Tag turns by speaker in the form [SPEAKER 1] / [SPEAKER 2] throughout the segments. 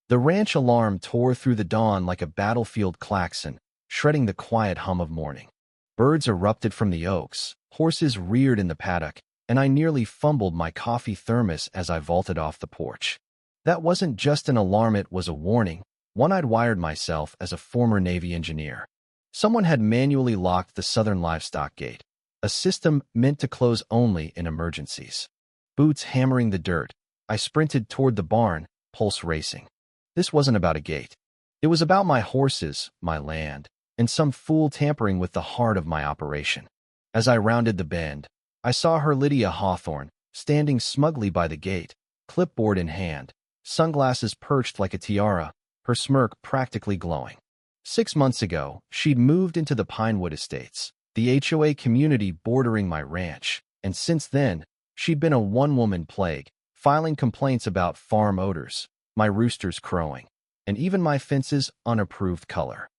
[SPEAKER 1] The ranch alarm tore through the dawn like a battlefield klaxon, shredding the quiet hum of morning. Birds erupted from the oaks, horses reared in the paddock, and I nearly fumbled my coffee thermos as I vaulted off the porch. That wasn't just an alarm, it was a warning, one I'd wired myself as a former Navy engineer. Someone had manually locked the southern livestock gate, a system meant to close only in emergencies. Boots hammering the dirt, I sprinted toward the barn, pulse racing. This wasn't about a gate. It was about my horses, my land, and some fool tampering with the heart of my operation. As I rounded the bend, I saw her, Lydia Hawthorne, standing smugly by the gate, clipboard in hand, sunglasses perched like a tiara, her smirk practically glowing. 6 months ago, she'd moved into the Pinewood Estates, the HOA community bordering my ranch, and since then, she'd been a one-woman plague, filing complaints about farm odors, my roosters crowing, and even my fence's unapproved color.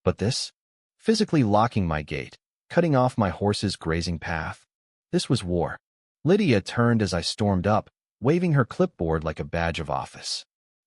[SPEAKER 1] But this? Physically locking my gate, cutting off my horse's grazing path? This was war. Lydia turned as I stormed up, waving her clipboard like a badge of office.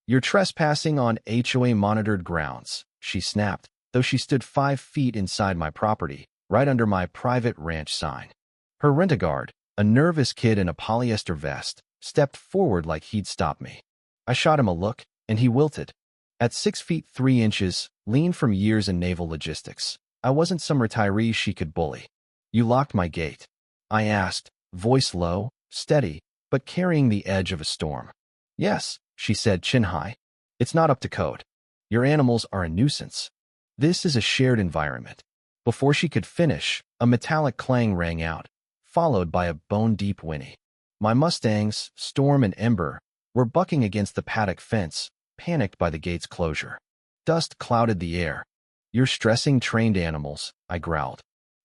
[SPEAKER 1] "You're trespassing on HOA-monitored grounds," she snapped, though she stood 5 feet inside my property, right under my private ranch sign. Her rent-a-guard, a nervous kid in a polyester vest, stepped forward like he'd stop me. I shot him a look, and he wilted. At 6 feet 3 inches, lean from years in naval logistics, I wasn't some retiree she could bully. "You locked my gate?" I asked, voice low, steady, but carrying the edge of a storm. "Yes," she said, chin high. "It's not up to code. Your animals are a nuisance. This is a shared environment." Before she could finish, a metallic clang rang out, followed by a bone-deep whinny. My Mustangs, Storm and Ember, were bucking against the paddock fence, panicked by the gate's closure. Dust clouded the air. "You're stressing trained animals," I growled.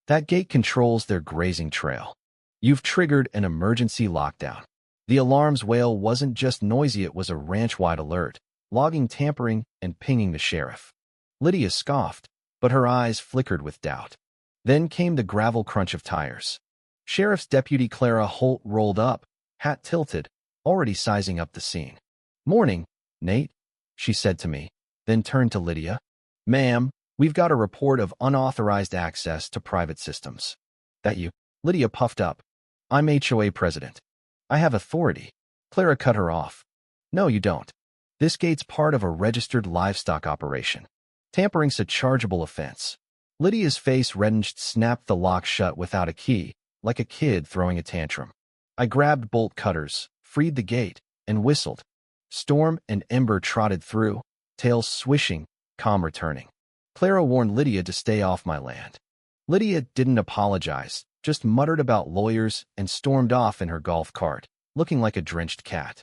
[SPEAKER 1] "That gate controls their grazing trail. You've triggered an emergency lockdown." The alarm's wail wasn't just noisy, it was a ranch-wide alert, logging tampering and pinging the sheriff. Lydia scoffed, but her eyes flickered with doubt. Then came the gravel crunch of tires. Sheriff's Deputy Clara Holt rolled up, hat tilted, already sizing up the scene. "Morning, Nate," she said to me, then turned to Lydia. "Ma'am, we've got a report of unauthorized access to private systems." "That you?" Lydia puffed up. "I'm HOA president. I have authority." Clara cut her off. "No, you don't. This gate's part of a registered livestock operation. Tampering's a chargeable offense." Lydia's face reddened, snapped the lock shut without a key, like a kid throwing a tantrum. I grabbed bolt cutters, freed the gate, and whistled. Storm and Ember trotted through, tails swishing, calm returning. Clara warned Lydia to stay off my land. Lydia didn't apologize, just muttered about lawyers and stormed off in her golf cart, looking like a drenched cat.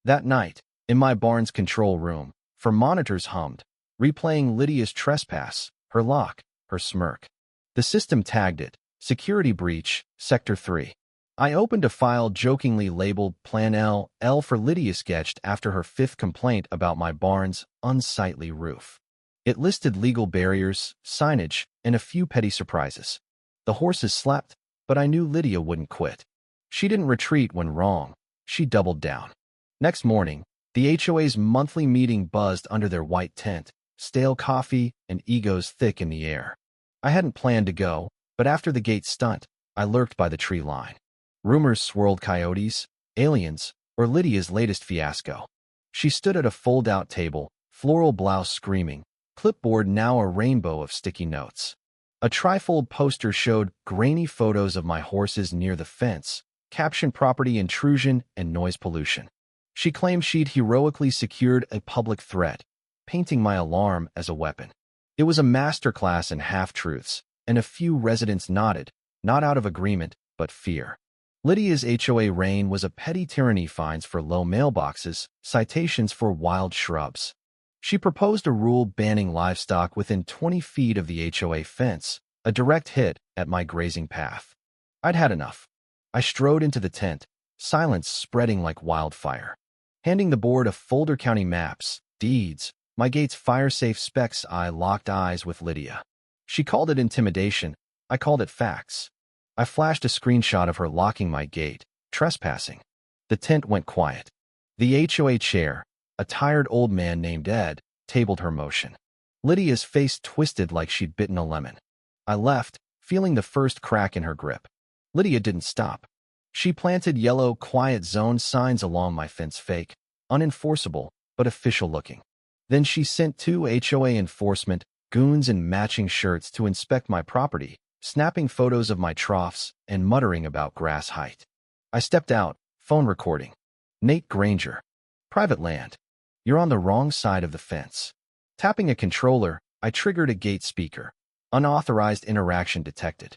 [SPEAKER 1] That night, in my barn's control room, for monitors hummed, replaying Lydia's trespass, her lock, her smirk. The system tagged it, Security Breach, Sector 3. I opened a file jokingly labeled Plan L, L for Lydia, sketched after her 5th complaint about my barn's unsightly roof. It listed legal barriers, signage, and a few petty surprises. The horses slept, but I knew Lydia wouldn't quit. She didn't retreat when wrong. She doubled down. Next morning, the HOA's monthly meeting buzzed under their white tent, stale coffee and egos thick in the air. I hadn't planned to go, but after the gate stunt, I lurked by the tree line. Rumors swirled: coyotes, aliens, or Lydia's latest fiasco. She stood at a fold-out table, floral blouse screaming, clipboard now a rainbow of sticky notes. A trifold poster showed grainy photos of my horses near the fence, captioned "Property Intrusion and Noise Pollution." She claimed she'd heroically secured a public threat, painting my alarm as a weapon. It was a masterclass in half-truths, and a few residents nodded, not out of agreement, but fear. Lydia's HOA reign was a petty tyranny: fines for low mailboxes, citations for wild shrubs. She proposed a rule banning livestock within 20 feet of the HOA fence, a direct hit at my grazing path. I'd had enough. I strode into the tent, silence spreading like wildfire. Handing the board of Folder County maps, deeds, my gate's fire-safe specs, I locked eyes with Lydia. She called it intimidation. I called it facts. I flashed a screenshot of her locking my gate, trespassing. The tent went quiet. The HOA chair, A tired old man named Ed tabled her motion. Lydia's face twisted like she'd bitten a lemon. I left, feeling the first crack in her grip. Lydia didn't stop. She planted yellow, quiet zone signs along my fence, fake, unenforceable, but official-looking. Then she sent 2 HOA enforcement goons in matching shirts to inspect my property, snapping photos of my troughs and muttering about grass height. I stepped out, phone recording. Nate Granger. Private land. You're on the wrong side of the fence. Tapping a controller, I triggered a gate speaker. Unauthorized interaction detected.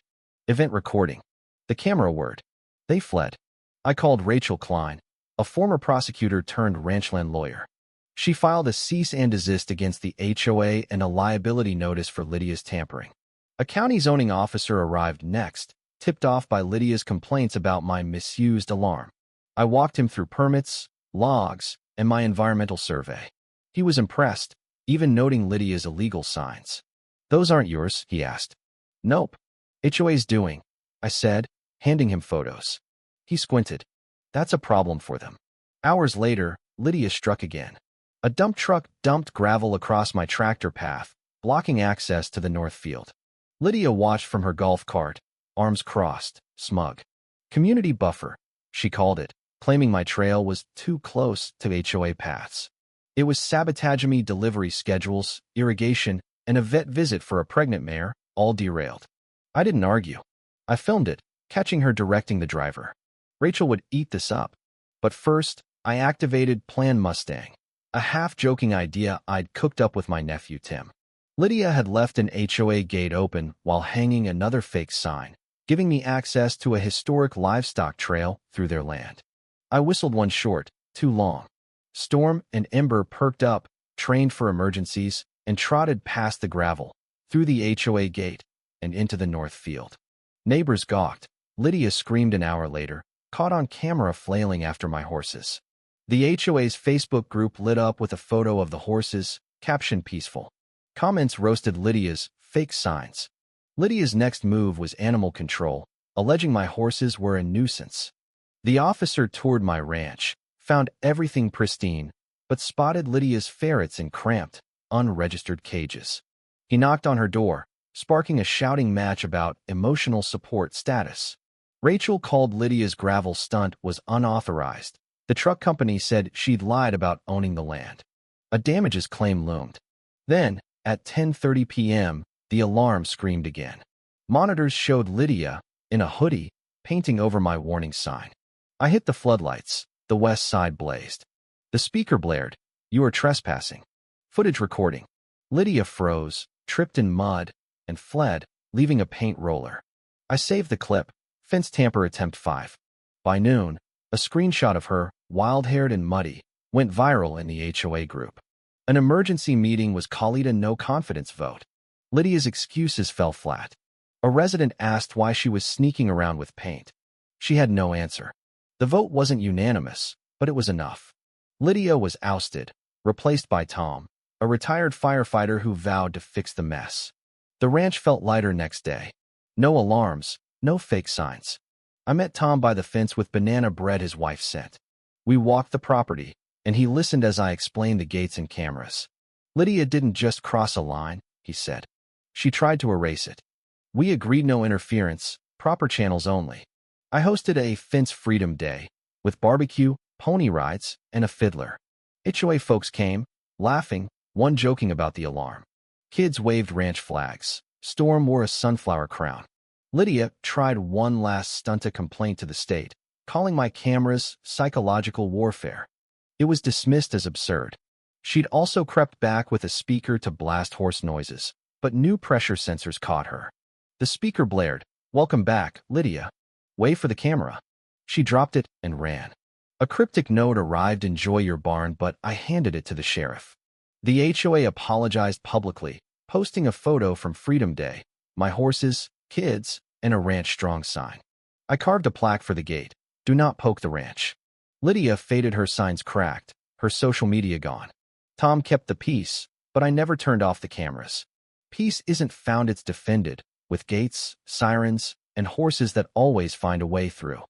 [SPEAKER 1] Event recording. The camera word. They fled. I called Rachel Klein, a former prosecutor turned ranchland lawyer. She filed a cease and desist against the HOA and a liability notice for Lydia's tampering. A county zoning officer arrived next, tipped off by Lydia's complaints about my misused alarm. I walked him through permits, logs, and my environmental survey. He was impressed, even noting Lydia's illegal signs. "Those aren't yours?" he asked. "Nope. HOA's doing," I said, handing him photos. He squinted. "That's a problem for them." Hours later, Lydia struck again. A dump truck dumped gravel across my tractor path, blocking access to the north field. Lydia watched from her golf cart, arms crossed, smug. "Community buffer," she called it, claiming my trail was too close to HOA paths. It was sabotaging me delivery schedules, irrigation, and a vet visit for a pregnant mare, all derailed. I didn't argue. I filmed it, catching her directing the driver. Rachel would eat this up. But first, I activated Plan Mustang, a half-joking idea I'd cooked up with my nephew Tim. Lydia had left an HOA gate open while hanging another fake sign, giving me access to a historic livestock trail through their land. I whistled one short, too long. Storm and Ember perked up, trained for emergencies, and trotted past the gravel, through the HOA gate, and into the north field. Neighbors gawked. Lydia screamed an hour later, caught on camera flailing after my horses. The HOA's Facebook group lit up with a photo of the horses, caption peaceful. Comments roasted Lydia's fake signs. Lydia's next move was animal control, alleging my horses were a nuisance. The officer toured my ranch, found everything pristine, but spotted Lydia's ferrets in cramped, unregistered cages. He knocked on her door, sparking a shouting match about emotional support status. Rachel called Lydia's gravel stunt was unauthorized. The truck company said she'd lied about owning the land. A damages claim loomed. Then, at 10:30 p.m., the alarm screamed again. Monitors showed Lydia, in a hoodie, painting over my warning sign. I hit the floodlights. The west side blazed. The speaker blared, "You are trespassing." Footage recording. Lydia froze, tripped in mud, and fled, leaving a paint roller. I saved the clip. Fence tamper attempt 5. By noon, a screenshot of her, wild-haired and muddy, went viral in the HOA group. An emergency meeting was called a no-confidence vote. Lydia's excuses fell flat. A resident asked why she was sneaking around with paint. She had no answer. The vote wasn't unanimous, but it was enough. Lydia was ousted, replaced by Tom, a retired firefighter who vowed to fix the mess. The ranch felt lighter next day. No alarms, no fake signs. I met Tom by the fence with banana bread his wife sent. We walked the property, and he listened as I explained the gates and cameras. "Lydia didn't just cross a line," he said. "She tried to erase it. We agreed no interference, proper channels only." I hosted a Fence Freedom Day, with barbecue, pony rides, and a fiddler. HOA folks came, laughing, one joking about the alarm. Kids waved ranch flags. Storm wore a sunflower crown. Lydia tried one last stunt to complaint to the state, calling my cameras psychological warfare. It was dismissed as absurd. She'd also crept back with a speaker to blast horse noises, but new pressure sensors caught her. The speaker blared, "Welcome back, Lydia. Wave for the camera." She dropped it and ran. A cryptic note arrived, "Enjoy your barn," but I handed it to the sheriff. The HOA apologized publicly, posting a photo from Freedom Day, my horses, kids, and a ranch strong sign. I carved a plaque for the gate, "Do not poke the ranch." Lydia faded, her signs cracked, her social media gone. Tom kept the peace, but I never turned off the cameras. Peace isn't found, it's defended, with gates, sirens, and horses that always find a way through.